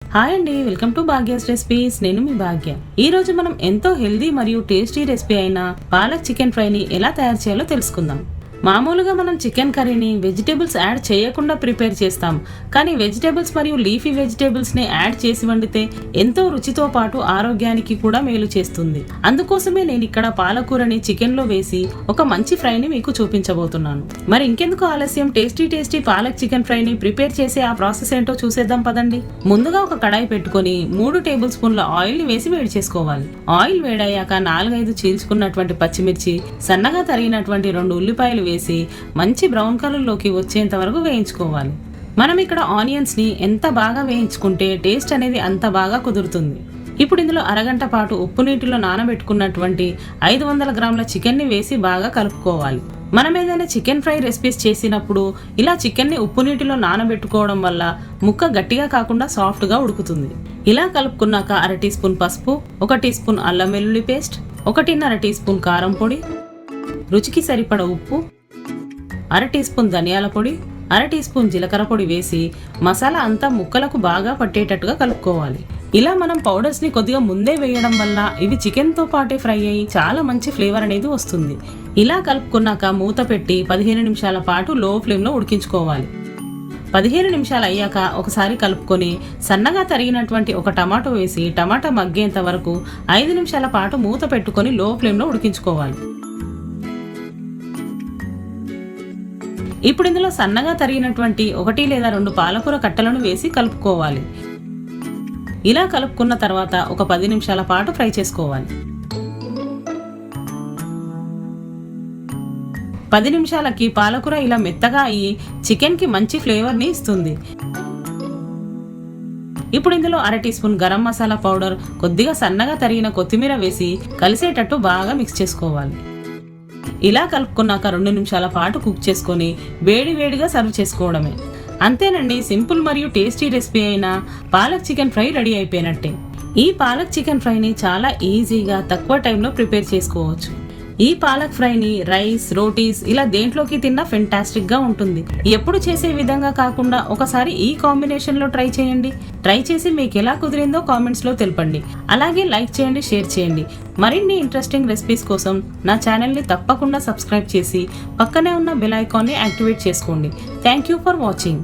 Hi అండి, welcome to Bhagyas recipes. నేను మీ భాగ్య. ఈ రోజు మనం ఎంతో హెల్దీ మరియు టేస్టీ రెసిపీ అయిన పాలక్ చికెన్ ఫ్రైని ఎలా తయారు చేయాలో తెలుసుకుందాం. మామూలుగా మనం చికెన్ కర్రీని వెజిటేబుల్స్ యాడ్ చేయకుండా ప్రిపేర్ చేస్తాం, కానీ వెజిటేబుల్స్ మరియు లీఫీ వెజిటేబుల్స్ ని యాడ్ చేసి వండితే ఎంతో రుచితో పాటు ఆరోగ్యానికి కూడా మేలు చేస్తుంది. అందుకోసమే నేను ఇక్కడ పాలకూరని చికెన్ లో వేసి ఒక మంచి ఫ్రైని మీకు చూపించబోతున్నాను. మరి ఇంకెందుకు ఆలస్యం, టేస్టీ పాలక్ చికెన్ ఫ్రైని ప్రిపేర్ చేసే ఆ ప్రాసెస్ ఏంటో చూసేద్దాం పదండి. ముందుగా ఒక కడాయి పెట్టుకొని 3 టేబుల్ స్పూన్ల ఆయిల్ ని వేసి వేడి చేసుకోవాలి. ఆయిల్ వేడయ్యాక 4-5 చీల్చుకున్నటువంటి పచ్చిమిర్చి, సన్నగా తరిగినటువంటి 2 ఉల్లిపాయలు వేసి మంచి బ్రౌన్ కలర్ లోకి వచ్చేంత వరకు వేయించుకోవాలి. మనం ఇక్కడ ఆనియన్స్ ని ఎంత బాగా వేయించుకుంటే టేస్ట్ అనేది అంత బాగా కుదురుతుంది. ఇప్పుడు ఇందులో అరగంట పాటు ఉప్పు నీటిలో నానబెట్టుకున్నటువంటి 500 గ్రాముల చికెన్ ని వేసి బాగా కలుపుకోవాలి. మనం ఏదైనా చికెన్ ఫ్రై రెసిపీస్ చేసినప్పుడు ఇలా చికెన్ ని ఉప్పు నీటిలో నానబెట్టుకోవడం వల్ల ముక్క గట్టిగా కాకుండా సాఫ్ట్ గా ఉడుకుతుంది. ఇలా కలుపుకున్నాక 1/2 టీ స్పూన్ పసుపు, 1 టీ స్పూన్ అల్లం వెల్లుల్లి పేస్ట్, 1.5 టీ స్పూన్ కారం పొడి, రుచికి సరిపడ ఉప్పు, 1/2 టీ స్పూన్ ధనియాల పొడి, 1/2 టీ స్పూన్ జీలకర్ర పొడి వేసి మసాలా అంతా ముక్కలకు బాగా పట్టేటట్టుగా కలుపుకోవాలి. ఇలా మనం పౌడర్స్ ని కొద్దిగా ముందే వేయడం వల్ల ఇవి చికెన్ తో పాటే ఫ్రై అయ్యి చాలా మంచి ఫ్లేవర్ అనేది వస్తుంది. ఇలా కలుపుకున్నాక మూత పెట్టి 15 నిమిషాల పాటు లో ఫ్లేమ్ లో ఉడికించుకోవాలి. 15 నిమిషాలు అయ్యాక ఒకసారి కలుపుకొని సన్నగా తరిగినటువంటి ఒక టమాటో వేసి టమాటా మగ్గేంత వరకు 5 నిమిషాల పాటు మూత పెట్టుకొని లో ఫ్లేమ్ లో ఉడికించుకోవాలి. ఇప్పుడు ఇందులో సన్నగా తరిగినటువంటి 1 లేదా 2 పాలకూర కట్టలను వేసి కలుపుకోవాలి. ఇలా కలుపుకున్న తర్వాత ఒక 10 నిమిషాల పాటు ఫ్రై చేసుకోవాలి. 10 నిమిషాలకి పాలకూర ఇలా మెత్తగా అయ్యి చికెన్ కి మంచి ఫ్లేవర్ ని ఇస్తుంది. ఇప్పుడు ఇందులో 1/2 teaspoon garam masala powder, కొద్దిగా సన్నగా తరిగిన కొత్తిమీర వేసి కలిసేటట్టు బాగా మిక్స్ చేసుకోవాలి. ఇలా కలుపుకున్నాక 2 నిమిషాల పాటు కుక్ చేసుకొని వేడివేడిగా సర్వ్ చేసుకోవడమే. అంతేనండి, సింపుల్ మరియు టేస్టీ రెసిపీ అయిన పాలక్ చికెన్ ఫ్రై రెడీ అయిపోయినట్టే. ఈ పాలక్ చికెన్ ఫ్రైని చాలా ఈజీగా తక్కువ టైంలో ప్రిపేర్ చేసుకోవచ్చు. ఈ పాలక్ ఫ్రైని రైస్, రోటీస్ ఇలా దేంట్లోకి తిన్నా ఫెంటాస్టిక్ గా ఉంటుంది. ఎప్పుడు చేసే విధంగా కాకుండా ఒకసారి ఈ కాంబినేషన్ లో ట్రై చేయండి. ట్రై చేసి మీకు ఎలా కుదిరిందో కామెంట్స్ లో తెలపండి. అలాగే లైక్ చేయండి, షేర్ చేయండి. మరిన్ని ఇంట్రెస్టింగ్ రెసిపీస్ కోసం నా ఛానల్ ని తప్పకుండా సబ్స్క్రైబ్ చేసి పక్కనే ఉన్న బెల్ ఐకాన్ ని యాక్టివేట్ చేసుకోండి. Thank you for watching.